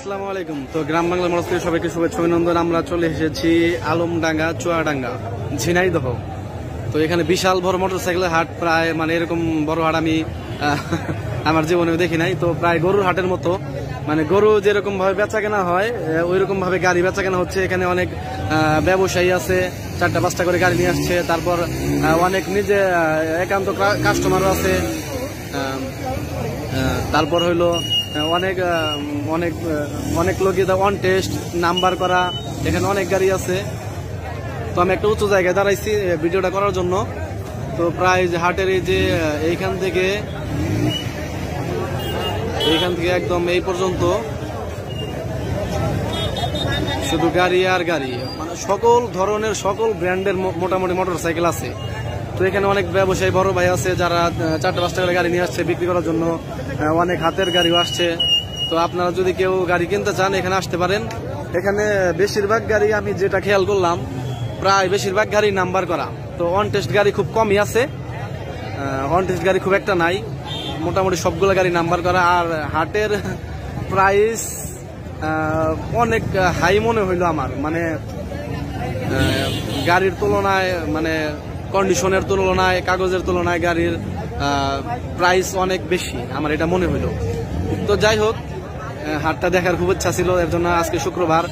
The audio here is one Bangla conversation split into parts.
আসসালামু আলাইকুম। তো গ্রাম বাংলা মরজ থেকে সবাইকে শুভেচ্ছা অভিনন্দন। আমরা চলে এসেছি আলমডাঙ্গা চুয়াডাঙ্গা ঝিনাইদহ। তো এখানে বিশাল বড় মোটরসাইকেলের হাট, প্রায় মানে এরকম বড় হাট আমি আমার জীবনেও দেখি নাই। তো প্রায় গরুর হাটের মতো, মানে গরু যেরকম ভাবে বেচা কেনা হয় ওই রকম ভাবে গাড়ি বেচা কেনা হচ্ছে। এখানে অনেক ব্যবসায়ী আছে, 4টা-5টা করে গাড়ি নিয়ে আসছে। তারপর অনেক নিজে একান্ত কাস্টমারও আছে। তারপর হইলো অনেক অনেক অনেক লোকই অন টেস্ট নাম্বার করা, এখানে অনেক গাড়ি আছে। তো আমি একটা উঁচু জায়গায় দাঁড়াইছি ভিডিওটা করার জন্য। তো প্রায় হাটের এই যে এইখান থেকে একদম এই পর্যন্ত শুধু গাড়ি আর গাড়ি, মানে সকল ধরনের সকল ব্র্যান্ডের মোটামুটি মোটরসাইকেল আছে। তো এখানে অনেক ব্যবসায়ী বড় ভাই আছে যারা 4টা-5টা করে গাড়ি নিয়ে আসছে বিক্রি করার জন্য। অনেক হাতের গাড়িও আসছে। তো আপনারা যদি কেউ গাড়ি কিনতে চান এখানে আসতে পারেন। এখানে বেশিরভাগ গাড়ি আমি যেটা খেয়াল করলাম, প্রায় বেশিরভাগ গাড়ি নাম্বার করা। তো অন টেস্ট গাড়ি খুব কমই আছে, অন টেস্ট গাড়ি খুব একটা নাই। মোটামুটি সবগুলো গাড়ি নাম্বার করা। আর হাটের প্রাইস অনেক হাই মনে হইলো আমার, মানে গাড়ির তুলনায়, মানে কন্ডিশনের তুলনায়, কাগজের তুলনায় গাড়ির প্রাইস অনেক বেশি আমার এটা মনে হইলো। তো যাই হোক, হাটটা দেখার খুব ইচ্ছা ছিল, এর জন্য আজকে শুক্রবার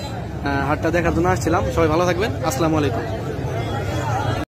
হাটটা দেখার জন্য আসছিলাম। সবাই ভালো থাকবেন, আসসালামু আলাইকুম।